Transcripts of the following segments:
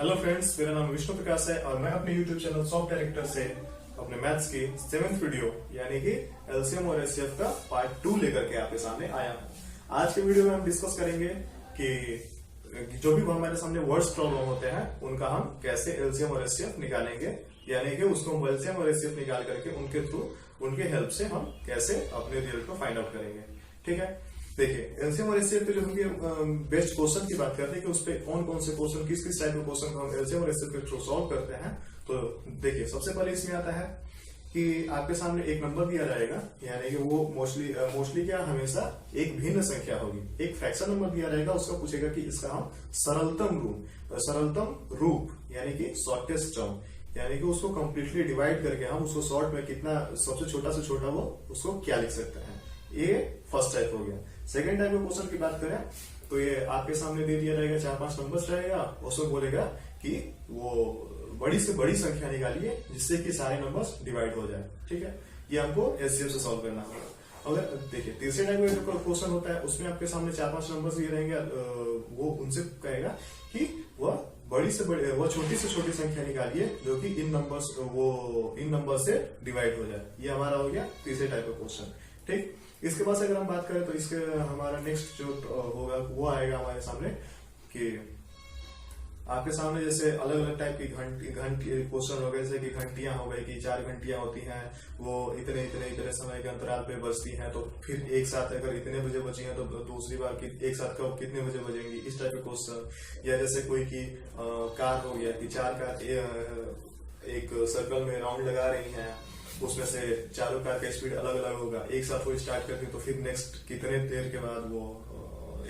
Hello friends, मेरा नाम विष्णु प्रकाश है और मैं अपने यूट्यूब चैनल सॉफ्ट डायरेक्टर से अपने मैथ्स की 7th वीडियो यानी कि एलसीएम और एचसीएफ का पार्ट 2 लेकर के आपके सामने आया हूं। आज के वीडियो में हम डिस्कस करेंगे कि जो भी हमारे सामने वर्ड्स प्रॉब्लम होते हैं उनका हम कैसे एलसीएम और एचसीएफ निकालेंगे, यानी कि उसको हम एलसीएम और एचसीएफ निकाल करके उनके थ्रू उनके हेल्प से हम कैसे अपने रिजल्ट को फाइंड आउट करेंगे। ठीक है, देखिए एलसीएम और एचसीएफ के जो हम बेस्ट क्वेश्चन की बात करते हैं कि उस पर कौन से क्वेश्चन किस टाइप के क्वेश्चन को हम एलसीएम और एचसीएफ के थ्रू सॉल्व करते हैं। तो देखिए सबसे पहले इसमें आता है कि आपके सामने एक नंबर दिया जाएगा, यानी कि वो मोस्टली क्या हमेशा एक भिन्न संख्या होगी, एक फ्रैक्शन नंबर दिया रहेगा। उसका पूछेगा कि इसका हम सरलतम रूप यानी कि शॉर्टेस्ट टर्म, यानी कि उसको कंप्लीटली डिवाइड करके हम उसको शॉर्ट में कितना सबसे छोटा से छोटा वो उसको क्या लिख सकते हैं। ये फर्स्ट टाइप हो गया। सेकंड टाइप के क्वेश्चन की बात करें तो ये आपके सामने दे दिया रहेगा, 4-5 नंबर्स रहेगा, उसमें बोलेगा कि वो बड़ी से बड़ी संख्या निकालिए जिससे कि सारे नंबर्स डिवाइड हो जाए। ठीक है, ये हमको एचसीएफ से सॉल्व करना होगा। अगर देखिए तीसरे टाइप का जो क्वेश्चन होता है उसमें आपके सामने 4-5 नंबर्स ये रहेंगे, वो उनसे कहेगा कि वह बड़ी से बड़ी वो छोटी से छोटी संख्या निकालिए जो कि इन नंबर से डिवाइड हो जाए। ये हमारा हो गया तीसरे टाइप का क्वेश्चन। ठीक, इसके बाद अगर हम बात करें तो इसके हमारा नेक्स्ट जो होगा वो आएगा हमारे सामने कि आपके सामने जैसे अलग अलग टाइप की घंटी क्वेश्चन हो गए, जैसे कि घंटियां हो गई कि 4 घंटियां होती हैं, वो इतने समय के अंतराल पे बजती हैं, तो फिर एक साथ अगर इतने बजे बजी हैं तो दूसरी बार एक साथ कब कितने बजे बजेंगी, इस टाइप के क्वेश्चन। या जैसे कोई की कार हो गया कि 4 कार एक सर्कल में राउंड लगा रही हैं, उसमें से चारों कार का स्पीड अलग अलग होगा, एक साथ वो स्टार्ट करती तो फिर नेक्स्ट कितने देर के बाद वो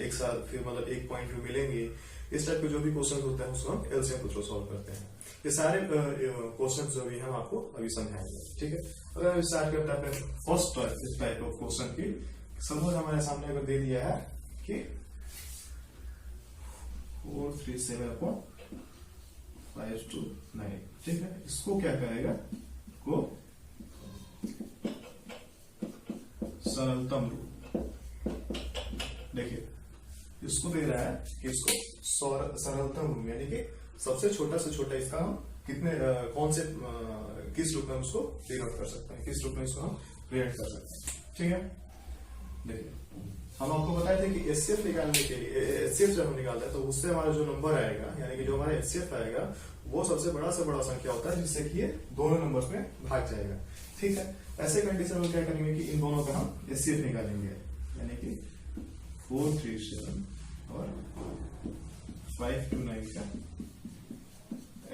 एक साथ फिर मतलब एक पॉइंट पे मिलेंगी। इस टाइप के जो भी क्वेश्चन होते हैं उसको हम एलसीएम के थ्रू सॉल्व करते हैं। ये सारे क्वेश्चन जो भी हम आपको अभी समझाएंगे। ठीक है, अगर हम स्टार्ट करते हैं फर्स्ट टाइप ऑफ क्वेश्चन की, सपोज हमारे सामने अगर दे दिया है कि 437/529। ठीक है, इसको क्या करेगा, को सरलतम रूप, देखिए इसको दे रहा है कि इसको सरलतम रूप यानी कि सबसे छोटा से छोटा इसका हम कितने किस रूप में उसको डिनोट कर सकते हैं, किस रूप में इसको हम प्रेजेंट कर सकते हैं। ठीक है, देखिए हम आपको बताए थे कि एचसीएफ निकालने के लिए एचसीएफ जब हम निकालते हैं तो उससे हमारा जो नंबर आएगा यानी कि जो हमारा एचसीएफ आएगा वो सबसे बड़ा से बड़ा संख्या होता है जिससे कि ये दोनों नंबर्स में भाग जाएगा। ठीक है, ऐसे कंडीशन में क्या करेंगे कि इन दोनों का हम एचसीएफ निकालेंगे, यानी कि 437 और 529 का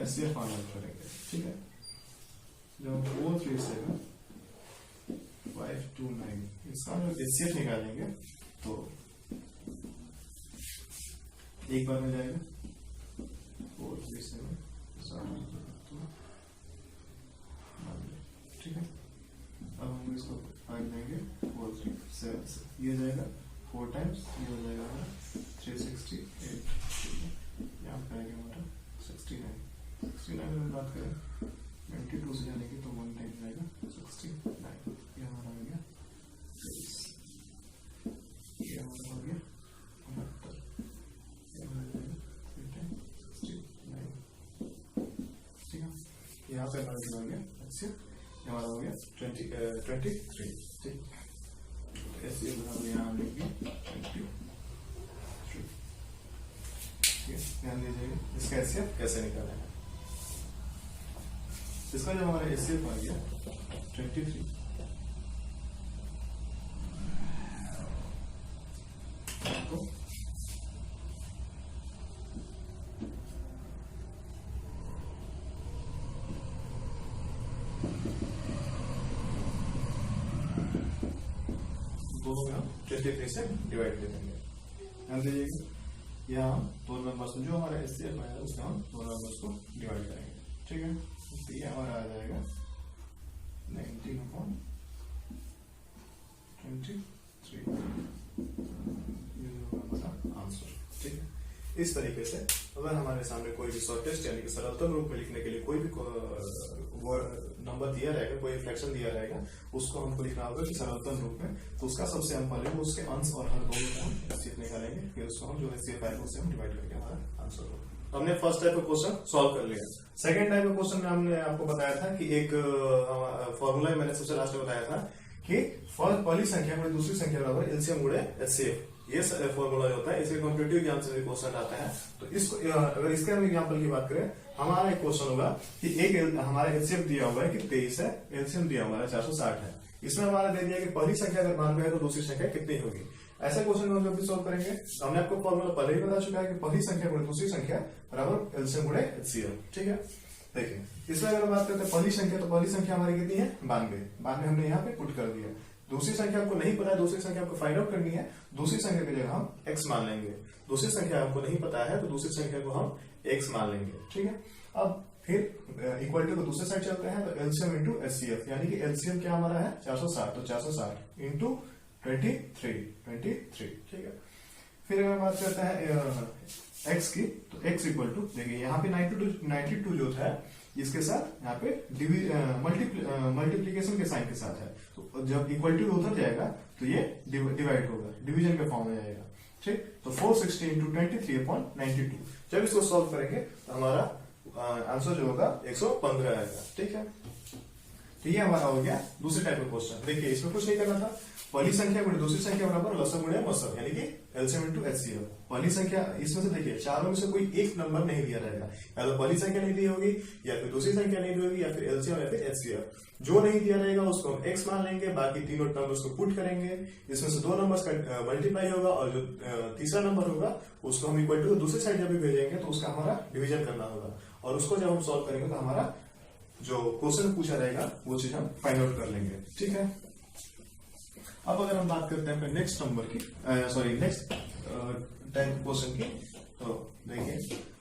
एचसीएफ फाइंड आउट करेंगे। ठीक है, जब 437 529 इसका हम एचसीएफ निकालेंगे तो एक बार में जाएगा 437। ठीक है, अब हम इसको भाग देंगे 437, ये जाएगा 4 टाइम्स, ये हो जाएगा हमारा 368। यहाँ पे आएगा हमारा 69 में बात करें 22 से जाने की तो 1 टाइम जाएगा 69। ये हमारा हो गया 23, ये हमारा हो गया 69, ये हमारा जाएगा 3 टाइम 69। ठीक है, यहाँ पे हमारा हो गया हमारा हो गया 23। ठीक, ऐसे हम यहाँ लेंगे 23। ध्यान दीजिएगा इसका एचसीएफ कैसे निकालना है। इसका जो हमारा एचसीएफ आ गया 23, तो दोनों में हम 23 से डिवाइड कर देंगे। ध्यान दीजिएगा यहाँ दोनों नंबर्स जो हमारा एचसीएफ आया है उसमें हम दोनों नंबर्स को डिवाइड करेंगे। ठीक है, तो ये हमारा आ जाएगा 19/23, ये हमारा आंसर। ठीक है, इस तरीके से अगर हमारे सामने कोई भी शॉर्टेस्ट यानी कि सरलतम रूप में लिखने के लिए कोई भी नंबर दिया रहेगा, कोई फ्रैक्शन दिया रहेगा, उसको हमको लिखना होगा कि सरलतम रूप में, तो उसका सबसे हम पहले उसके अंश और हर दोनों को हम निकालेंगे, फिर उसको हम जो एचसीएफ आएगा उससे हम डिवाइड करके हमारा आंसर होगा। हमने फर्स्ट टाइप का क्वेश्चन सॉल्व कर लिया। सेकंड टाइप का क्वेश्चन में हमने आपको बताया था कि एक फॉर्मूला मैंने सबसे लास्ट में बताया था कि पहली संख्या गुणे दूसरी संख्या बराबर एलसीएम गुणे एचसीएफ, ये फॉर्मूला जो होता है इसके कॉम्पिटिटिव एग्जाम से भी क्वेश्चन आता है। तो इसको अगर इसके हम एग्जाम्पल की बात करें, हमारा एक क्वेश्चन होगा कि एक हमारा एलसीएम दिया हुआ है कि 23 है, एलसीएम दिया हुआ है 460 है। इसमें हमारा दे दिया कि पहली संख्या अगर 92 है तो दूसरी संख्या कितनी होगी। ऐसा क्वेश्चन को हम जब भी सॉल्व करेंगे तो हमने आपको फॉर्मूला पहले ही बता चुका है कि पहली संख्या गुणे दूसरी संख्या बराबर एलसीएम गुणे एचसीएफ। ठीक है, देखिए इसमें अगर बात करते हैं पहली संख्या, तो पहली संख्या हमारी कितनी है 92 हमने यहाँ पे पुट कर दिया। दूसरी संख्या आपको नहीं पता है, दूसरी संख्या आपको फाइंड आउट करनी है, दूसरी संख्या की जगह हम x मान लेंगे। दूसरी संख्या हमको नहीं पता है तो दूसरी संख्या को हम x मान लेंगे। ठीक है, अब फिर इक्वलिटी को दूसरे साइड चलते हैं, तो एलसीएम इंटू एचसीएफ, यानी कि एलसीएम क्या हमारा है 460, तो 460 इंटू 23। ठीक है, फिर अगर बात करते हैं x की, तो x इक्वल टू, देखिए यहाँ पे 92 जो था इसके साथ यहाँ पे मल्टीप्लीकेशन के साइन के साथ है, तो जब इक्वलिटी उधर जाएगा तो ये डिवाइड होगा, डिवीजन के फॉर्म में जाएगा। ठीक, तो 460 इंटू 23/92, जब इसको सॉल्व करेंगे तो हमारा आंसर जो होगा 115 आएगा। ठीक है, तो ये हमारा हो गया दूसरे टाइप का क्वेश्चन। देखिए इसमें कुछ नहीं करना था, पहली संख्या गुणे दूसरी संख्या बराबर लसम गुणे मसम, यानी कि एलसीएम इनटू एचसीएफ। पहली संख्या इसमें से देखिए चारों में से कोई एक नंबर नहीं दिया रहेगा, या तो पहली संख्या नहीं दी होगी, या फिर दूसरी संख्या नहीं दी होगी, या फिर एलसीएम या फिर एचसीएफ। जो नहीं दिया रहेगा उसको हम एक्स मान लेंगे, बाकी तीनों नंबर्स को पुट करेंगे, इसमें से दो नंबर्स का मल्टीप्लाई होगा, और जो तीसरा नंबर होगा उसको हम इक्वल टू दूसरी साइड जब भी भेजेंगे तो उसका हमारा डिवीजन करना होगा, और उसको जब हम सॉल्व करेंगे तो हमारा जो क्वेश्चन पूछा रहेगा वो चीज हम फाइंड आउट कर लेंगे। ठीक है, अब अगर हम बात करते हैं नेक्स्ट नंबर की, सॉरी नेक्स्ट टाइप क्वेश्चन की, तो देखिए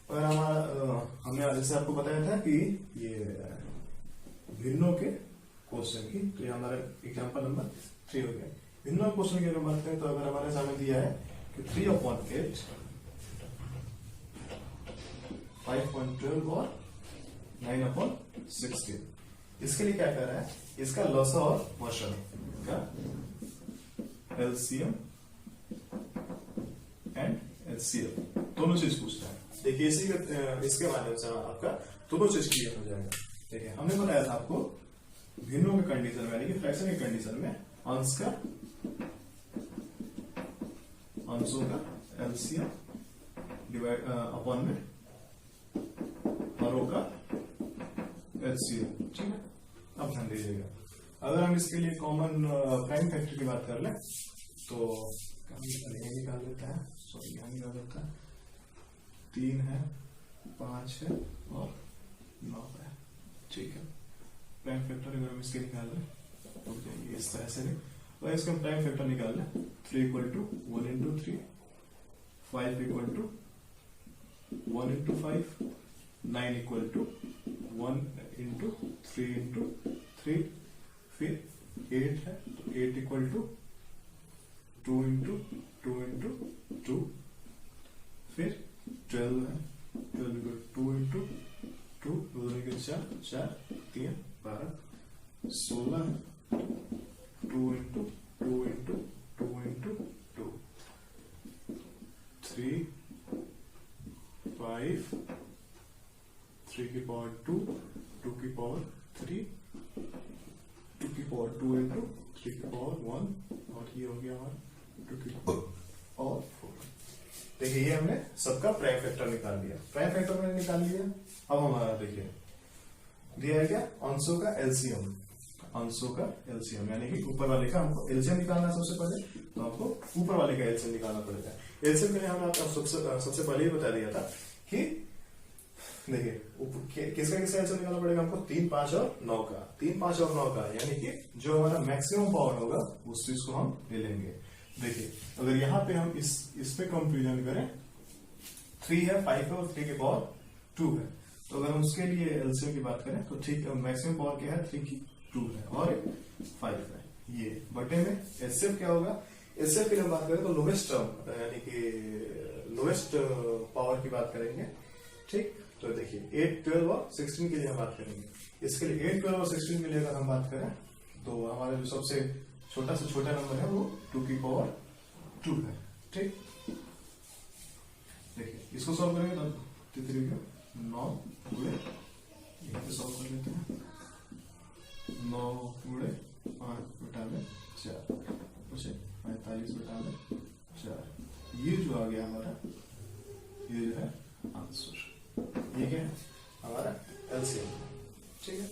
अगर हमारा हमने जैसे आपको बताया था कि ये भिन्नों के क्वेश्चन की, तो ये हमारा एग्जांपल नंबर 3 हो गया। भिन्नों क्वेश्चन की अगर बात करें तो अगर हमारे सामने दिया है कि 3/8, 5.12 और 9/16, इसके लिए क्या कर रहा है, इसका लसा और मशा का एलसीएम एंड एचसीएफ दोनों चीज पूछ रहा है। देखिए इसके माध्यम से आपका दोनों चीज क्लियर हो जाएगा। देखिए हमने बताया था आपको भिन्नों के कंडीशन में, यानी कि फ्रैक्शन के कंडीशन में अंशों का एलसीएम डिवाइड अपॉन में हरों का एचसीएफ। ठीक है, अब ध्यान दीजिएगा, अगर हम इसके लिए कॉमन प्राइम फैक्टर की बात कर लें तो ये निकाल लेता है, सॉरी यहाँ निकाल लेता है, 3 है, 5 है और 9 है। ठीक है, प्राइम फैक्टर अगर हम इसके निकाल लें तो जाएंगे इस तरह से, और इसका प्राइम फैक्टर निकाल लें, 3 = 1 × 3, 5 = 1 × 5, 9 = 1 × 3 × 3, फिर 8 है तो 8 = 2 × 2 × 2, फिर 12 है, 12 = 2 × 2, 2 के 4, 4 3 12, 16 है, 2 × 2 × 2 × 2, 3 5, 3 की पावर 2, 2 की पावर 3, 2 की पावर 2 × 3 की पावर 1, और ये हो गया हमारा 2 की पावर 4। देखिए ये हमने सबका प्राइम फैक्टर निकाल लिया, प्राइम फैक्टर मैंने निकाल लिया। अब हमारा देखिए दिया गया अंशों का एलसीएम, अंशों का एलसीएम, यानी कि ऊपर वाले का हमको एलसीएम निकालना है सबसे पहले, तो आपको ऊपर वाले का एलसीएम निकालना पड़ेगा। एलसीएम के लिए हमने आपको सबसे पहले ही बता दिया था कि देखिए किसका एलसीएम निकालना पड़ेगा हमको, 3, 5 और 9 का, 3, 5 और 9 का, यानी कि जो हमारा मैक्सिमम पावर होगा उस चीज को हम ले लेंगे। देखिए अगर यहाँ पे हम इस पे कंपेरिजन करें, 3 है, 5 है और 3 की पावर 2 है, तो अगर हम उसके लिए एलसीएम की बात करें तो ठीक मैक्सिमम पावर क्या है, 3 की 2 है और 5 है, ये बटे में एचसीएफ क्या होगा। एचसीएफ की हम बात करें तो लोवेस्ट टर्म, यानी कि लोवेस्ट पावर की बात करेंगे। ठीक, तो देखिए 8, 12 और 16 के लिए हम बात करेंगे। इसके लिए 8, 12 और 16 के लिए अगर हम बात करें तो हमारा जो सबसे छोटा से छोटा नंबर है वो 2 की पावर 2 है। ठीक, देखिए इसको सॉल्व करेंगे तो 53 का 9 गुणे, यहाँ पे सॉल्व कर लेते हैं, 9 गुणे 5 बटा में 4, 45 बटा में 4। ये जो आ गया हमारा, ये जो है आंसर, ये क्या है हमारा एलसीएम। ठीक है,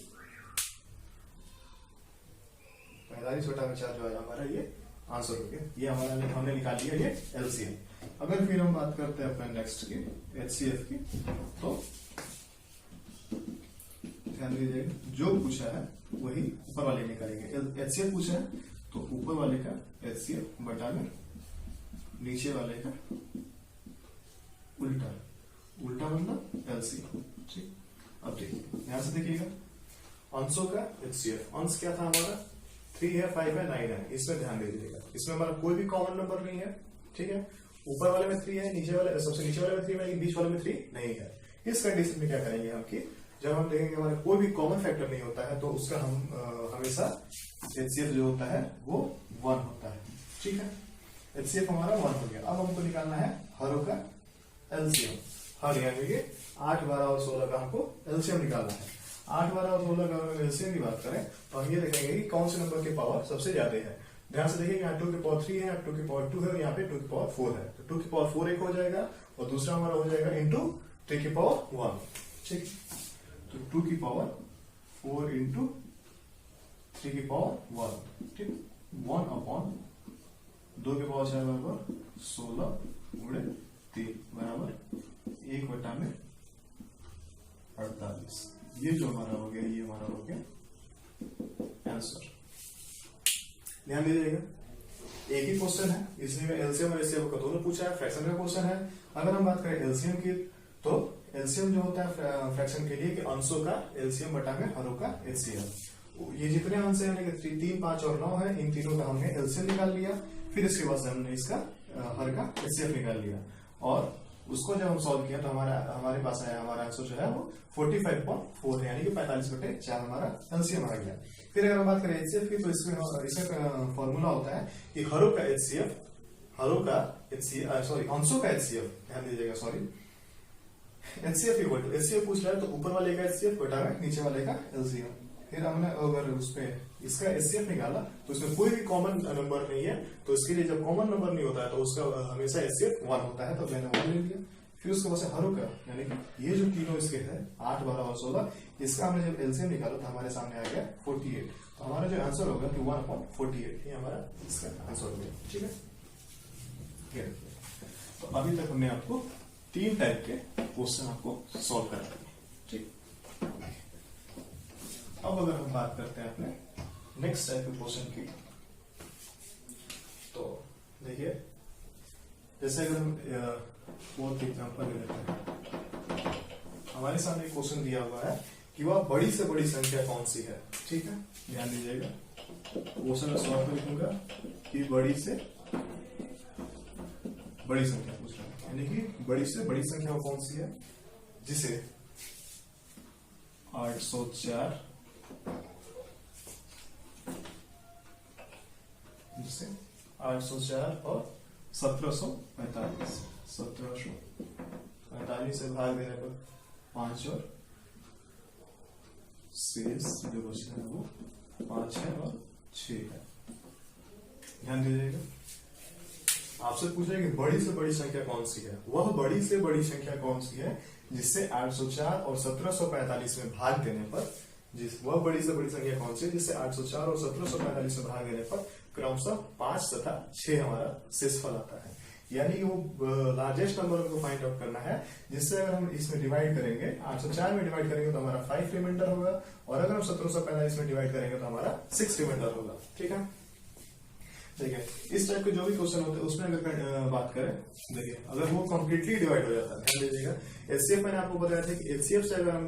45 बटा में 4 जो है हमारा ये आंसर हो गया। ये हमारा हमने निकाल लिया ये एलसीएम। अगर फिर हम बात करते हैं अपने नेक्स्ट की एचसीएफ की, तो ध्यान दीजिएगा, जो पूछा है वही ऊपर वाले निकालेंगे। एचसीएफ पूछा है तो ऊपर वाले का एचसीएफ बटा में नीचे वाले का उल्टा, उल्टा मतलब एलसीएम। ठीक, अब देखिए ध्यान से देखिएगा, अंशों का एचसीएफ, अंश क्या था हमारा 3 है, 5 है, 9 है। इसमें ध्यान दे दीजिएगा, इसमें हमारा कोई भी कॉमन नंबर नहीं है। ठीक है, ऊपर वाले में 3 है, नीचे वाले सबसे नीचे वाले में 3 है, बीच वाले में 3 नहीं है। इस कंडीशन में क्या करेंगे हम कि जब हम देखेंगे हमारे कोई भी कॉमन फैक्टर नहीं होता है तो उसका हम हमेशा एचसीएफ जो होता है वो 1 होता है। ठीक है, एचसीएफ हमारा 1 हो गया। अब हमको निकालना है हरों का एलसीएम। हर यानी कि 8, 12 और 16 का हमको एलसीएम निकालना है। 8, 12 और 16 का एलसीएम की बात करें तो हम ये देखेंगे कि कौन से नंबर की पावर सबसे ज्यादा है। ध्यान से देखिए, यहाँ 2 की पावर 3 है, 2 की पावर 2 है और यहाँ पे 2 की पावर 4 है। तो 2 की पावर 4 एक हो जाएगा और दूसरा हमारा हो जाएगा इंटू 3 की पावर 1। ठीक, तो 2 की पावर 4 इंटू 3 की पावर 1। ठीक, 1 अपॉन 2 की पावर 4 बराबर 16 गुणे 3 बराबर 1 बटा में 48। ये जो हमारा हो गया, ये हमारा हो गया आंसर। ध्यान दीजिएगा, एक ही क्वेश्चन है, इसलिए एलसीएम और एचसीएफ का दोनों पूछा है, फ्रैक्शन का क्वेश्चन है। अगर हम बात करें एलसीएम की, तो एलसीएम जो होता है फ्रैक्शन के लिए कि अंशों का एलसीएम बटा में हरों का एचसीएफ। ये जितने अंश है 3, 5 और 9 है, इन तीनों का हमने एलसीएम निकाल लिया, फिर इसके बाद हमने इसका हर का एचसीएफ निकाल लिया और उसको जब हम सॉल्व किया तो हमारे पास आया, हमारा आंसर जो है वो 45.4 है, यानी कि 45/4 हमारा एलसीएम आ गया। फिर अगर हम बात करें एचसीएफ की, तो इसका फॉर्मूला होता है कि हरों का एचसीएफ, अंशों का एचसीएफ, ध्यान दीजिएगा, sorry, HCF equal to, HCF पूछ रहा है तो ऊपर वाले का एचसीएफ बटा में नीचे वाले का एलसीएम। फिर हमने अगर उसमें इसका एचसीएफ निकाला तो इसमें कोई भी कॉमन नंबर नहीं है, तो इसके लिए जब कॉमन नंबर नहीं होता है तो उसका हमेशा एचसीएफ 1 होता है, तो मैंने 1 ले लिया। फिर उसके बाद से हरों का, यानी कि ये जो तीनों इसके है 8, 12 और 16, इसका हमने जब एलसीएम निकाला तो हमारे सामने आ गया 48। तो हमारा जो आंसर होगा कि 1/48, ये हमारा इसका आंसर हो गया। ठीक है, तो अभी तक हमने आपको 3 टाइप के क्वेश्चन आपको सॉल्व करा दिए। ठीक, अब अगर हम बात करते हैं अपने नेक्स्ट टाइप के क्वेश्चन की, तो देखिए जैसे अगर हम फोर्थ एग्जांपल ले लेते हैं, हमारे सामने क्वेश्चन दिया हुआ है कि वह बड़ी से बड़ी संख्या कौन सी है। ठीक है, ध्यान दीजिएगा, क्वेश्चन में सॉल्व लिखूंगा कि बड़ी से बड़ी संख्या पूछ रहा है, यानी कि बड़ी से बड़ी संख्या वो कौन सी है जिसे 804 और 1745 से भाग देने पर 5 और शेष जो बचा है वो 5 है और 6 है। ध्यान दीजिएगा, आपसे पूछा है कि बड़ी से बड़ी संख्या कौन सी है। वह बड़ी से बड़ी संख्या कौन सी है जिससे 804 और 1745 में भाग देने पर, वह बड़ी से बड़ी संख्या कौन सी है जिससे 804 और 1745 में भाग देने पर क्रमशः 5 तथा 6 हमारा शेषफल आता है। यानी कि वो लार्जेस्ट नंबर को फाइंड आउट करना है, जिससे अगर हम इसमें डिवाइड करेंगे, 804 में डिवाइड करेंगे तो हमारा 5 रिमाइंडर होगा, और अगर हम 1745 में डिवाइड करेंगे तो हमारा 6 रिमाइंडर होगा। ठीक है, देखिए इस टाइप के जो भी क्वेश्चन होते हैं उसमें अगर बात करें, देखिए अगर वो कंप्लीटली डिवाइड हो जाता है, ध्यान दीजिएगा, एचसीएफ मैंने आपको बताया था कि एचसीएफ से अगर हम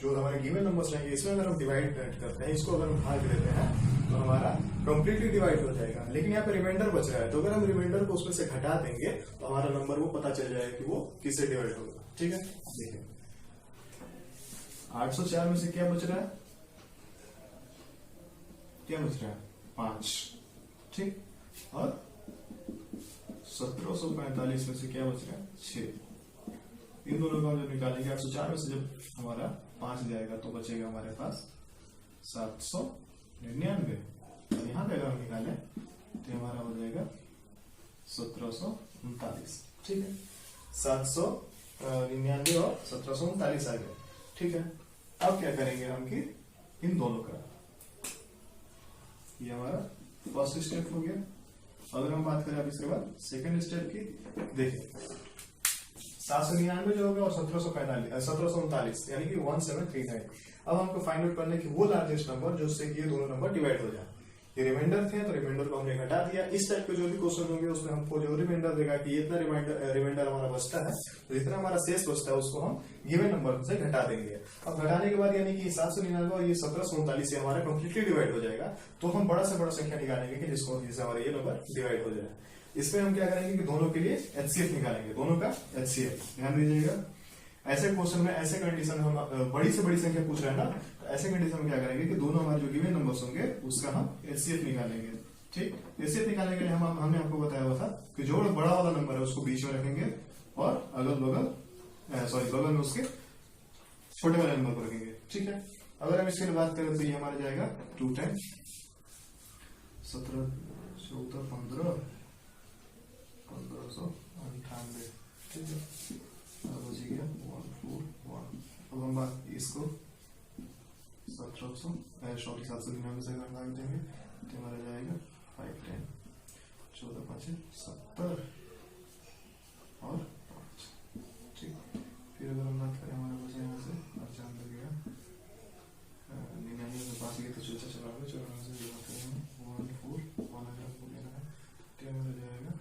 जो हमारे गिवन नंबर्स रहेंगे इसमें अगर हम डिवाइड करते हैं, इसको अगर हम भाग देते हैं तो हमारा कंप्लीटली डिवाइड हो जाएगा। लेकिन यहाँ पे रिमाइंडर बच रहा है, तो अगर हम रिमाइंडर को उसमें से घटा देंगे तो हमारा नंबर वो पता चल जाएगा कि वो किससे डिवाइड होगा। ठीक है, देखिए 804 में से क्या बच रहा है, 5। ठीक, और 1745 में से क्या बच रहा है, 6। इन दोनों का हम जब निकालेंगे 804 में से जब हमारा 5 जाएगा तो बचेगा हमारे पास 799। और यहाँ पे अगर हम निकालें तो हमारा हो जाएगा 1739। ठीक है, 799 और 1739 आ गया। ठीक है, अब क्या करेंगे हम कि इन दोनों का, ये हमारा फर्स्ट स्टेप हो गया। अगर हम बात करें अब इसके बाद सेकंड स्टेप की, देखिए 799 जो होगा और 1739 यानी कि 1739। अब हमको फाइंड आउट करना है कि वो लार्जेस्ट नंबर जो उससे ये दोनों नंबर डिवाइड हो जाए। ये रिमाइंडर थे तो रिमाइंडर को हमने घटा दिया। इस टाइप के जो भी क्वेश्चन होंगे उसमें हमको जो रिमाइंडर देगा कि इतना रिमाइंडर हमारा बचता है, तो जितना हमारा शेष बचता है उसको हम गिवन नंबर से घटा देंगे। अब घटाने के बाद यानी कि 799 और ये 1739 से हमारा कंप्लीटली डिवाइड हो जाएगा, तो हम बड़ा से बड़ा संख्या निकालेंगे कि जिससे हमारा ये नंबर डिवाइड हो जाए। इसमें हम क्या करेंगे कि दोनों के लिए एचसीएफ निकालेंगे, दोनों का एचसीएफ। ध्यान दीजिएगा, ऐसे क्वेश्चन में ऐसे कंडीशन हम बड़ी से बड़ी संख्या पूछ रहे हैं ना, तो ऐसे कंडीशन में क्या करेंगे कि दोनों हमारे जो गिवन नंबर्स होंगे उसका हम एचसीएफ निकालेंगे। ठीक, एचसीएफ निकालने के लिए हमने आपको बताया हुआ था कि जो बड़ा वाला नंबर है उसको बीच में रखेंगे और अगल बगल बगल में उसके छोटे वाले नंबर को रखेंगे। ठीक है, अगर हम इसके लिए बात करें तो ये हमारा जाएगा 2 टाइम्स 17 14 15 1598। ठीक है, अब हो गया 141। अब हम बात इसको 799 से भाग देंगे तो हमारा जाएगा 5 10 14 5 70 और 5। ठीक, फिर अगर हम बात करें हमारे पास यहाँ से 95 गया 99 से 5 गया तो 94 से बात करेंगे 14 को लेना है तो हमारा जाएगा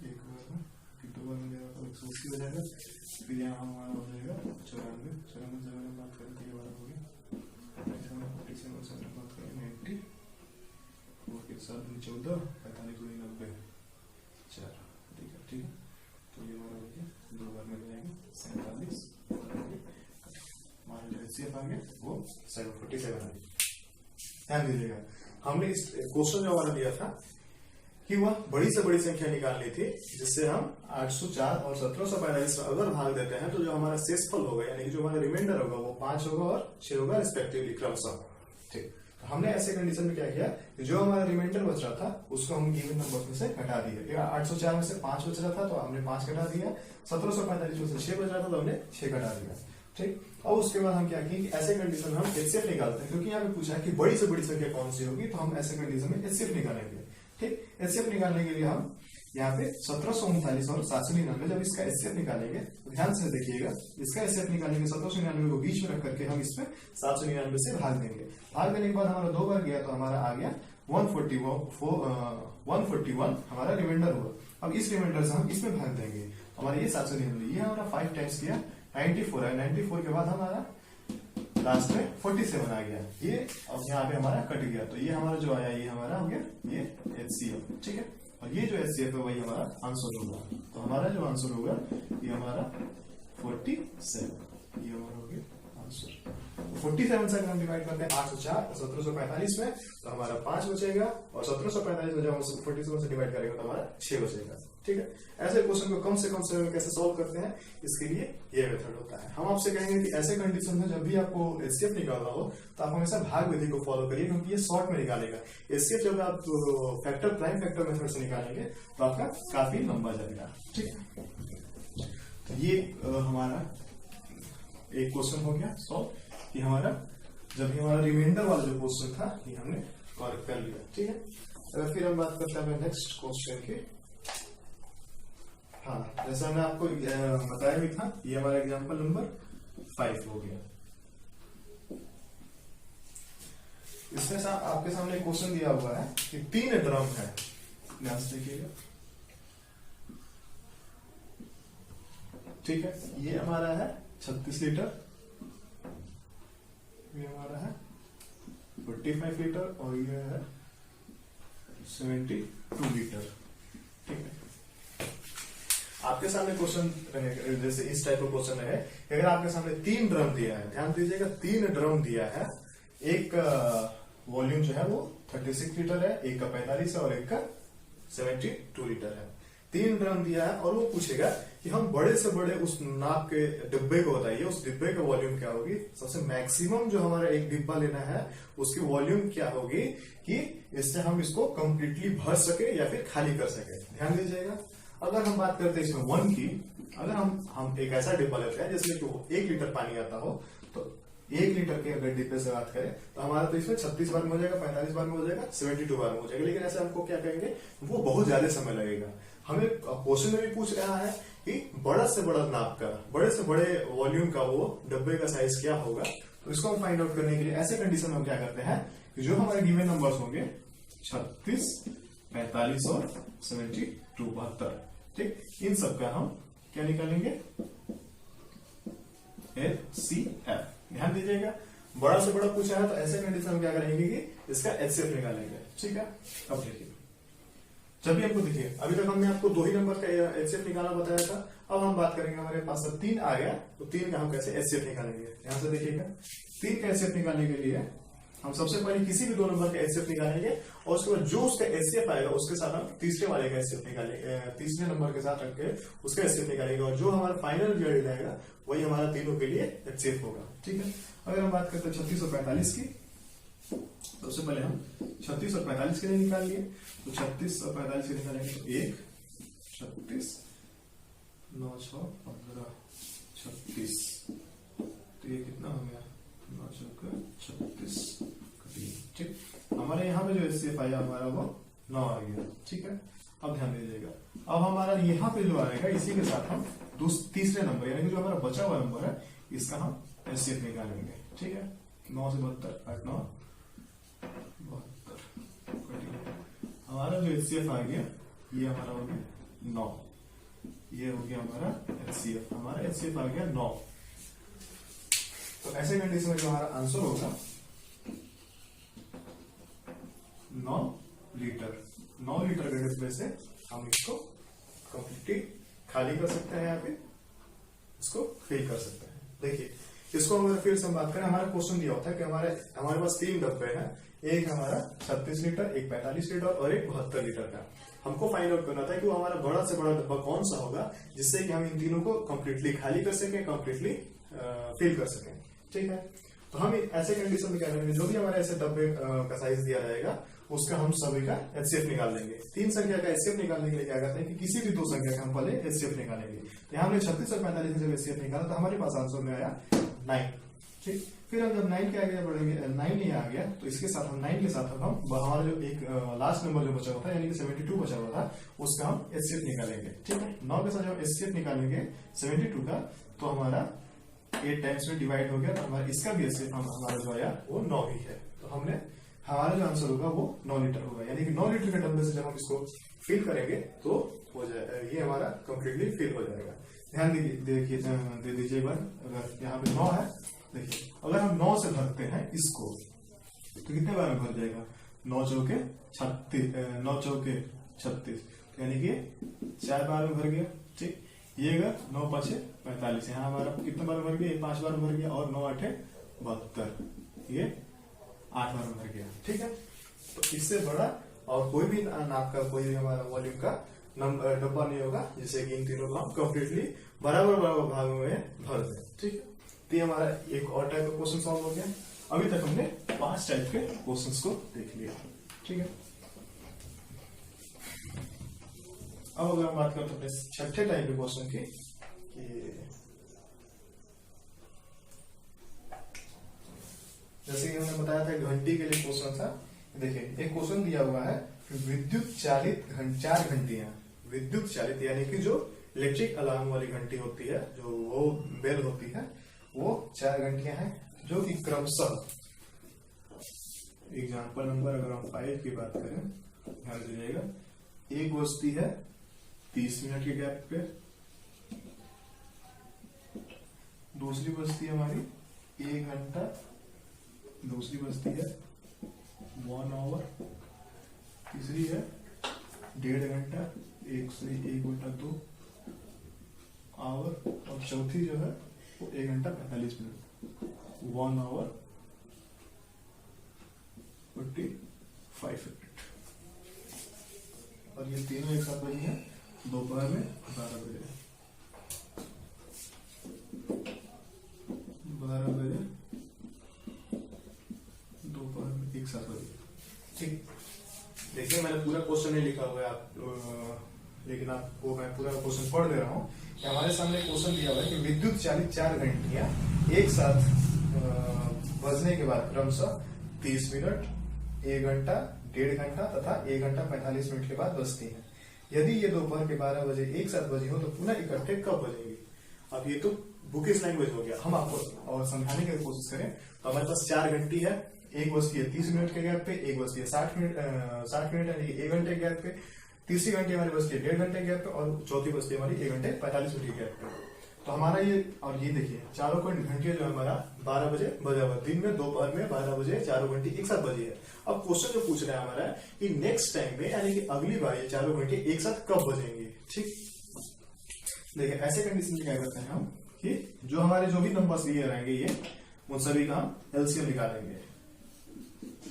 एक बार में, फिर 2 बार में जाएगा तो 180 हो जाएगा। फिर यहाँ हमारा हो जाएगा 94 से बात करें तो ये बार हो गया 47 से बात करें 90 और फिर 14 45 को 90 4। ठीक है, ठीक है, तो ये हमारा हो गया 2 बार में जाएगा 47 हमारा जो एचसीएफ आ गया वो 747 आ गया। ध्यान दीजिएगा, हमने इस क्वेश्चन जो हमारा दिया था कि वह बड़ी से बड़ी संख्या निकालनी थी जिससे हम 804 और 1745 में अगर भाग देते हैं तो जो हमारा शेषफल होगा यानी कि जो हमारा रिमाइंडर होगा वो 5 होगा और 6 होगा रिस्पेक्टिवली क्रमशः। ठीक, तो हमने ऐसे कंडीशन में क्या किया कि जो हमारा रिमाइंडर बच रहा था उसको हम गिवन नंबर में से घटा दिए। 804 में से 5 बच रहा था तो हमने 5 घटा दिया, 1745 में से 6 बच रहा था तो हमने 6 घटा दिया। ठीक, और उसके बाद हम क्या किए कि ऐसे कंडीशन में हम एचसीएफ निकालते हैं, क्योंकि यहाँ पे पूछा है कि बड़ी से बड़ी संख्या कौन सी होगी, तो हम ऐसे कंडीशन में एचसीएफ निकालेंगे। ठीक, एचसीएफ निकालने के लिए हम यहाँ पे 1739 और 799 जब इसका एचसीएफ निकालेंगे तो ध्यान से देखिएगा, इसका एचसीएफ निकालेंगे 1799 को बीच में रख करके हम इसमें 799 से भाग देंगे। भाग देने के बाद हमारा 2 बार गया तो हमारा आ गया 141 हमारा रिमाइंडर हुआ। अब इस रिमाइंडर से हम इसमें भाग देंगे, हमारा ये 799 ये हमारा 5 टाइम्स किया 94 है, 94 के बाद हमारा लास्ट में 47 आ गया ये। अब यहाँ पे हमारा कट गया तो ये हमारा जो आया ये हमारा हो गया ये एचसीएफ। ठीक है, और ये जो एचसीएफ है वही हमारा आंसर होगा, तो हमारा जो आंसर होगा ये हमारा 47, ये हमारा हो गया आंसर। 47 से अगर हम डिवाइड करते हैं 804 और 1745 में तो हमारा 5 बचेगा और 1745 में जब हम 47 से डिवाइड करेंगे तो हमारा 6 बचेगा। ठीक है, ऐसे क्वेश्चन को कम से कम समय में कैसे सॉल्व करते हैं इसके लिए ये मेथड होता है। हम आपसे कहेंगे कि ऐसे कंडीशन में जब भी आपको एचसीएफ निकालना हो तो आप हमेशा भाग विधि को फॉलो करिए, क्योंकि ये शॉर्ट में निकालेगा। एचसीएफ जब आप फैक्टर प्राइम फैक्टर मेथड से निकालेंगे तो आपका काफी लंबा जाएगा। ठीक है, तो ये हमारा एक क्वेश्चन हो गया सॉल्व कि हमारा जब भी हमारा रिमाइंडर वाला जो क्वेश्चन था ये हमने करेक्ट कर लिया। ठीक है, अगर फिर हम बात करते हैं नेक्स्ट क्वेश्चन की। हाँ, जैसा मैं आपको बताया भी था ये हमारा एग्जांपल नंबर 5 हो गया। इसमें आपके सामने क्वेश्चन दिया हुआ है कि 3 ड्रम है, ध्यान से देखिएगा। ठीक है, ये हमारा है 36 लीटर, ये हमारा है 45 लीटर और ये है 72 लीटर। ठीक है, आपके सामने क्वेश्चन जैसे इस टाइप का क्वेश्चन है, अगर आपके सामने 3 ड्रम दिया है, ध्यान दीजिएगा 3 ड्रम दिया है, एक वॉल्यूम जो है वो 36 लीटर है, एक का 45 है और एक का 72 लीटर है। 3 ड्रम दिया है और वो पूछेगा कि हम बड़े से बड़े उस नाप के डिब्बे को बताइए, उस डिब्बे का वॉल्यूम क्या होगी। सबसे मैक्सिमम जो हमारा एक डिब्बा लेना है उसकी वॉल्यूम क्या होगी कि इससे हम इसको कंप्लीटली भर सके या फिर खाली कर सके। ध्यान दीजिएगा, अगर हम बात करते हैं इसमें 1 की, अगर हम एक ऐसा डिब्बा लेते हैं जिसमें कि 1 लीटर पानी आता हो, तो 1 लीटर के अगर डिब्बे से बात करें तो हमारा तो इसमें 36 बार में हो जाएगा, 45 बार में हो जाएगा, 72 बार में हो जाएगा। लेकिन ऐसे हमको क्या कहेंगे, वो बहुत ज्यादा समय लगेगा। हमें क्वेश्चन में भी पूछ रहा है कि बड़ा से बड़ा नाप का, बड़े से बड़े वॉल्यूम का वो डब्बे का साइज क्या होगा। तो इसको हम फाइंड आउट करने के लिए ऐसे कंडीशन में हम क्या करते हैं कि जो हमारे गिवन नंबर्स होंगे 36, 45 और 72, 72, ठीक, इन सब का हम क्या निकालेंगे, HCF। ध्यान दीजिएगा, बड़ा से बड़ा पूछा है तो ऐसे कंडीशन में क्या करेंगे कि इसका HCF निकालेंगे। ठीक है, अब देखिए, जब भी आपको देखिए, अभी तक हमने आपको 2 ही नंबर का HCF निकालना बताया था। अब हम बात करेंगे, हमारे पास 3 आ गया तो 3 का हम कैसे HCF निकालेंगे। ध्यान से देखिएगा, 3 का HCF निकालने के लिए हम सबसे पहले किसी भी 2 नंबर का HCF निकालेंगे और उसके बाद जो उसका HCF आएगा उसके साथ हम तीसरे वाले का HCF निकालेंगे, तीसरे नंबर के साथ रख के उसका HCF निकालेंगे और जो हमारा फाइनल रिजल्ट आएगा वही हमारा तीनों के लिए HCF होगा। ठीक है, अगर हम बात करते हैं 36 और 45 की, सबसे पहले हम 36 और 45 के लिए निकाल लिए, तो 36 और 45 के निकालेंगे तो 1, 36, 9, 6, 15, 36, तो ये कितना हो गया, 9, 6, 36, ठीक। हमारे यहाँ पे जो HCF आया हमारा वो 9 आ गया। ठीक है, अब ध्यान दीजिएगा, अब हमारा यहाँ पे जो आएगा इसी के साथ हम तीसरे नंबर यानी कि जो हमारा बचा हुआ नंबर है इसका हम HCF निकालेंगे। ठीक है, 9 से 72, 8, 9, 72, हमारा जो HCF आ गया ये हमारा हो गया 9, ये हो गया हमारा HCF, हमारा HCF आ गया 9। तो ऐसे कंडीशन में जो हमारा आंसर होगा 9 लीटर, 9 लीटर के डिब्बे से हम इसको कंप्लीटली खाली कर सकते हैं या फिर इसको फिल कर सकते हैं। देखिए, इसको अगर फिर से हम बात करें, हमारा क्वेश्चन दिया होता है कि हमारे पास 3 डब्बे हैं, एक हमारा 36 लीटर, एक 45 लीटर और एक 72 लीटर का। हमको फाइंड आउट करना था कि वो हमारा बड़ा से बड़ा डब्बा कौन सा होगा जिससे कि हम इन तीनों को कंप्लीटली खाली कर सकें, कंप्लीटली फिल कर सकें। ठीक है, तो हम ऐसे कंडीशन में क्या करेंगे, जो भी हमारे ऐसे डब्बे का साइज दिया जाएगा उसका हम सभी का HCF निकाल लेंगे। 3 संख्या का HCF निकालने के लिए क्या करते हैं कि किसी भी 2 संख्या का हम पहले HCF निकालेंगे। तो हमने 36 और 45 जब HCF निकाला तो हमारे पास आंसर में आया 9। ठीक, फिर हम जब 9 के आगे बढ़ेंगे, 9 नहीं आ गया तो इसके साथ हम 9 के साथ हम हमारा जो एक लास्ट नंबर जो बचा हुआ था यानी कि 72 बचा हुआ था उसका हम HCF निकालेंगे। ठीक है, 9 के साथ जब HCF निकालेंगे 72 का तो हमारा 8 टाइम्स में डिवाइड हो गया, तो हमारा इसका भी HCF हमारा जो आया वो 9 ही है। तो हमने हमारा जो आंसर होगा वो 9 लीटर होगा, यानी कि 9 लीटर के डब्बे से जब हम इसको फिल करेंगे तो हो जाएगा, ये हमारा कंप्लीटली फिल हो जाएगा। ध्यान देखिए, दे दीजिए एक बार, अगर यहाँ पे 9 है, देखिए अगर हम 9 से भरते हैं इसको तो कितने बार में भर जाएगा, 9 चौके 36, 9 चौके 36, यानी कि 4 बार में भर गया। ठीक, ये अगर 9 5 45, यहाँ हमारा कितने बार में भर गया, 5 बार में भर गया और 9 8 72, ये 8 बार में भर गया। ठीक है, तो इससे बड़ा और कोई भी नाप का कोई भी हमारा वॉल्यूम का नंबर डब्बा नहीं होगा जिससे कि इन तीनों को हम कंप्लीटली बराबर बराबर भागों में भर दें। ठीक है, तो ये हमारा एक और टाइप का क्वेश्चन सॉल्व हो गया। अभी तक हमने 5 टाइप के क्वेश्चंस को देख लिया। ठीक है, अब अगर हम बात करते हैं छठे टाइप के क्वेश्चन की, जैसे कि हमने बताया था घंटी के लिए क्वेश्चन था। देखिए, एक क्वेश्चन दिया हुआ है विद्युत चालित 4 घंटियां, विद्युत चालित यानी कि जो इलेक्ट्रिक अलार्म वाली घंटी होती है, जो वो बेल होती है, वो 4 घंटियां हैं जो कि क्रमशः, एग्जाम्पल नंबर अगर हम 5 की बात करें, ध्यान दीजिएगा, एक बजती है 30 मिनट के गैप पे, दूसरी बजती है हमारी 1 घंटा, दूसरी बजती है 1 आवर, तीसरी है 1.5 घंटा, 1 से 1/2 आवर, और चौथी जो है वो 1 घंटा 45 मिनट, 1 आवर 45 मिनट, और ये तीनों एक साथ बनी है दोपहर में 12 बजे, 12 बजे दोपहर में 1-7 बजे। ठीक, देखिए मैंने पूरा क्वेश्चन नहीं लिखा हुआ है आप लेकिन आपको मैं पूरा क्वेश्चन पढ़ दे रहा हूँ कि हमारे सामने क्वेश्चन दिया हुआ है कि विद्युत चालित 4 घंटियां एक साथ बजने के बाद क्रमशः 30 मिनट, 1 घंटा, 1.5 घंटा तथा 1 घंटा 45 मिनट के बाद बजती हैं। यदि ये दोपहर के 12 बजे एक साथ बजी हो तो पुनः इकट्ठे कब बजेंगी? अब ये तो बुकिश लैंग्वेज हो गया, हम आपको और समझाने की कोशिश करें तो हमारे पास 4 घंटी है, एक बजती है 30 मिनट के गैप पे, एक बजती है 60 मिनट यानी कि 1 घंटे के गैप पे, तीसरी घंटी हमारी बजती है 1.5 घंटे के गैप पे और चौथी बजती है हमारी 1 घंटे 45 मिनट के गैप पे। तो हमारा ये और ये देखिए चारों घंटियां जो हमारा 12 बजे बजा हुआ, दिन में दोपहर में 12 बजे चारों घंटी एक साथ बजी है। अब क्वेश्चन जो पूछ रहा है हमारा कि नेक्स्ट टाइम में यानी कि अगली बार ये चारों घंटे एक साथ कब बजेंगे। ठीक, देखिए ऐसे कंडीशन में क्या करते हैं हम कि जो हमारे जो भी नंबर्स दिए रहेंगे ये उन सभी का हम एलसीएम निकालेंगे।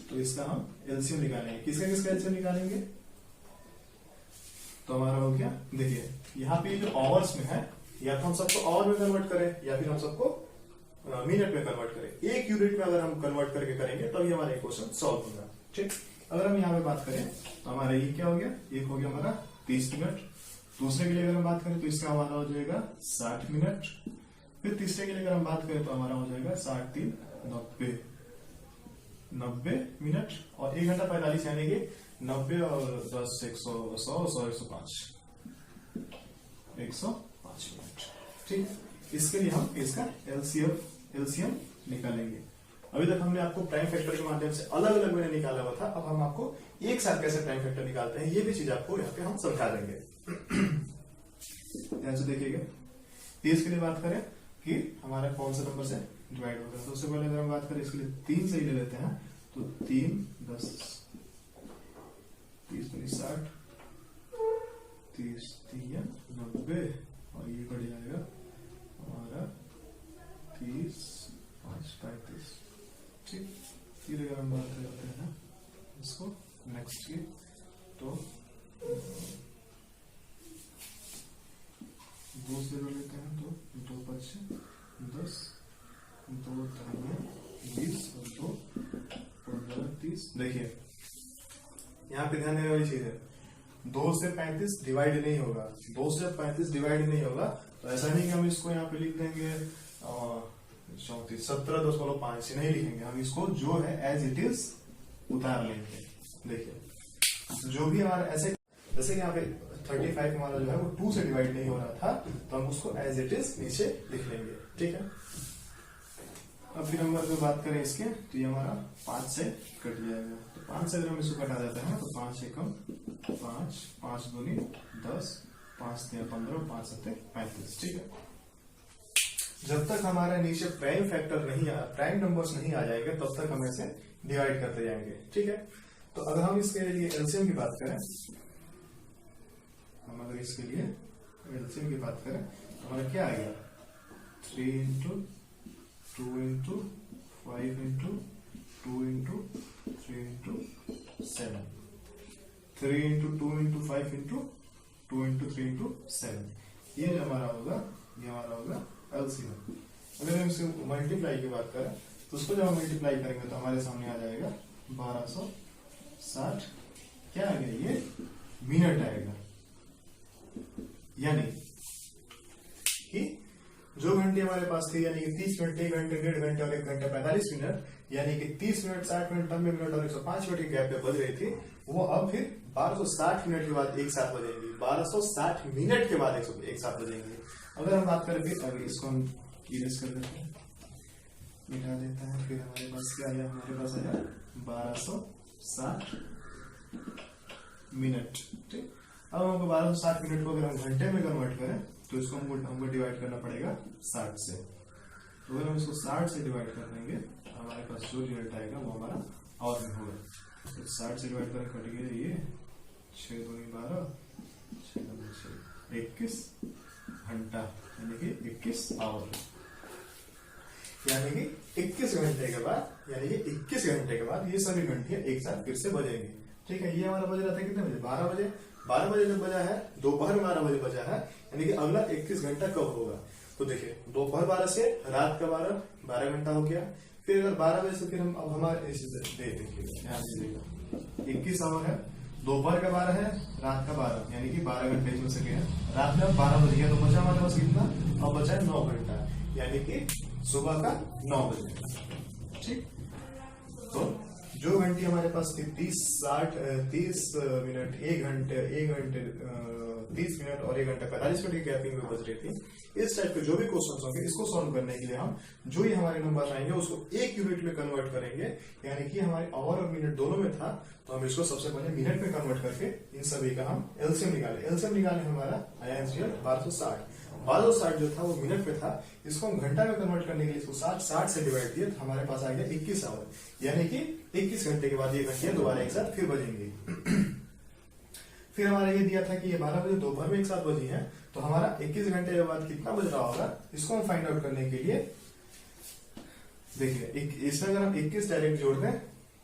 तो इसका हम एलसीएम निकालेंगे, किसका एलसीएम निकालेंगे? तो हमारा हो गया, देखिए यहाँ पे जो आवर्स में है या तो हम सबको आवर में कन्वर्ट करें या फिर हम सबको मिनट में कन्वर्ट करें। एक यूनिट में अगर हम कन्वर्ट करके करेंगे तभी हमारा क्वेश्चन सॉल्व होगा। ठीक, अगर हम यहाँ पे बात करें तो हमारा ये क्या हो गया, एक हो गया हमारा 30 मिनट, दूसरे के लिए अगर हम बात करें तो इसका हमारा हो जाएगा 60 मिनट, फिर तीसरे के लिए अगर हम बात करें तो हमारा हो जाएगा 60 90 मिनट और 1 घंटा 45 यानी कि 90 और 10 100 100 105 मिनट। ठीक, इसके लिए हम इसका एलसीएम निकालेंगे। अभी तक हमने आपको प्राइम फैक्टर के माध्यम से अलग अलग मैंने निकाला हुआ था, अब हम आपको एक साथ कैसे प्राइम फैक्टर निकालते हैं ये भी चीज आपको यहाँ पे हम समझा देंगे। ध्यान से देखिएगा, 30 के लिए बात करें कि हमारा कौन सा नंबर से डिवाइड होता है। सबसे पहले अगर हम बात करें इसके लिए 3 से ही ले लेते हैं तो 3 10 30 60 30 3 90 और ये बढ़ जाएगा हमारा 30 5 35। ठीक, फिर अगर हम बात करते हैं इसको नेक्स्ट की तो 2 से लेते हैं तो 2 5 10 2 20 और 2 15 30। देखिए यहाँ पे ध्यान देने वाली चीज है, 2 से 35 डिवाइड नहीं होगा। 2 से जब 35 डिवाइड नहीं होगा तो ऐसा नहीं कि हम इसको यहाँ पे लिख देंगे 34 17 10 बोलो 5 से नहीं लिखेंगे, हम इसको जो है एज इट इज उतार लेंगे। देखिए जो भी हमारा ऐसे जैसे कि यहाँ पे 35 हमारा जो है वो 2 से डिवाइड नहीं हो रहा था तो हम उसको एज इट इज नीचे लिख लेंगे। ठीक है, अब फिर हम अगर बात करें इसके तो ये हमारा 5 से कट जाएगा। तो 5 से अगर हम इसको कटा देते हैं तो 5 एकम 5 5 दूनी 10 5 3 15 5 7 35। ठीक है, जब तक हमारा नीचे प्राइम फैक्टर नहीं प्राइम नंबर्स नहीं आ जाएंगे तब तक हम ऐसे डिवाइड करते जाएंगे। ठीक है, तो अगर हम इसके लिए एलसीएम की बात करें, हम अगर इसके लिए एलसीएम की बात करें तो हमारा क्या आएगा 3 into 2 into 5 into 2 into 3 into 7 3 into 2 into 5 into 2 into 3 into 7। ये जो हमारा होगा ये हमारा होगा एलसीएम। अगर हम इसको मल्टीप्लाई की बात करें तो उसको जब हम मल्टीप्लाई करेंगे तो हमारे सामने आ जाएगा 1260। क्या आ गया, ये मिनट आएगा, यानी कि जो घंटे हमारे पास थी यानी कि 30 मिनट 1 घंटे 1.5 घंटे और 1 घंटा 45 मिनट यानी कि 30 मिनट 60 मिनट 90 मिनट और 105 मिनट के गैप पे बज रही थी, वो अब फिर 1260 मिनट के बाद एक साथ बजेंगी, 1260 मिनट के बाद एक साथ बजेंगी। अगर हम बात करें फिर अगर इसको हम इरेज कर देते हैं, मिटा देते हैं, फिर हमारे पास क्या आया, हमारे पास आया 1260 मिनट। ठीक, अब हमको 1260 मिनट को अगर हम घंटे में कन्वर्ट करें तो इसको हमको डिवाइड करना पड़ेगा 60 से। तो अगर हम इसको 60 से डिवाइड कर देंगे हमारे पास जो रिजल्ट आएगा वो हमारा आवर में होगा। तो 60 से डिवाइड करें कट गया ये 6 दूनी 12 6 21 घंटा यानी कि 21 आवर, यानी कि 21 घंटे के बाद यानी कि 21 घंटे के बाद ये सभी घंटियां एक साथ फिर से बजेंगी। ठीक है, ये हमारा बज रहा था कितने बजे, 12 बजे। 12 बजे जब बजा है, दोपहर 12 बजे बजा है, यानी कि अगला 21 घंटा कब होगा, तो देखिए दोपहर 12 से रात का 12 घंटा हो गया। फिर अगर 12 बजे से फिर हम अब हमारे देखिए ध्यान दीजिएगा, 21 आवर है, दोपहर का 12 है, रात का 12, यानी कि 12 घंटे इसमें से गया। रात में अब 12 बज गया तो बचा हमारे पास कितना, अब बचा है 9 घंटा, यानी कि सुबह का 9 बजे। ठीक, तो जो घंटी हमारे पास थी 30 मिनट, 1 घंटे 30 मिनट और 1 घंटा 45 मिनट की गैपिंग में बज रही थी, इस टाइप के जो भी क्वेश्चन होंगे इसको सॉल्व करने के लिए हम जो ही हमारे नंबर आएंगे उसको एक यूनिट में कन्वर्ट करेंगे, यानी कि हमारे आवर और मिनट दोनों में था, तो हम इसको सबसे पहले मिनट में कन्वर्ट करके इन सभी का हम एलसीएम निकाले हमारा आया आंसर 1260 जो था वो मिनट में था, इसको हम घंटा में कन्वर्ट करने के लिए इसको 60 से डिवाइड किया तो हमारे पास आ गया 21 आवर, यानी कि 21 घंटे के बाद ये घंटियां दोबारा एक साथ फिर बजेंगी। फिर हमारा ये दिया था कि ये 12 बजे दोपहर में एक साथ बजी है, तो हमारा 21 घंटे के बाद कितना बज रहा होगा, इसको हम फाइंड आउट करने के लिए देखिए इसमें अगर हम 21 डायरेक्ट जोड़ दें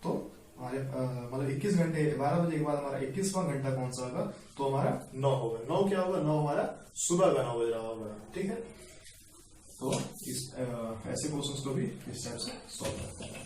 तो हमारे मतलब 21 घंटे 12 बजे के बाद हमारा 21वां घंटा कौन सा होगा, तो हमारा 9 होगा। 9 क्या होगा, 9 हमारा सुबह का 9 बज रहा होगा। ठीक है, तो इस ऐसे क्वेश्चंस को भी इस टाइप से सॉल्व करते हैं।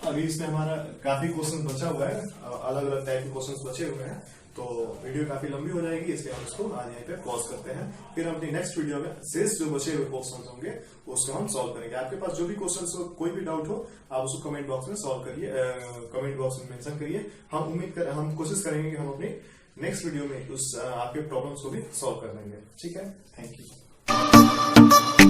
अभी इसमें हमारा काफी क्वेश्चन बचा हुआ है, अलग अलग टाइप के क्वेश्चंस बचे हुए हैं, तो वीडियो काफी लंबी हो जाएगी, इसलिए हम इसको आज यहीं पे पॉज करते हैं। फिर हम अपनी नेक्स्ट वीडियो में शेष जो बचे हुए क्वेश्चंस होंगे उसको हम सॉल्व करेंगे। आपके पास जो भी क्वेश्चंस हो, कोई भी डाउट हो, आप उसको कमेंट बॉक्स में सॉल्व करिए, कमेंट बॉक्स में मेंशन करिए। हम कोशिश करेंगे कि हम अपनी नेक्स्ट वीडियो में उस आपके प्रॉब्लम्स को भी सॉल्व कर लेंगे। ठीक है, थैंक यू।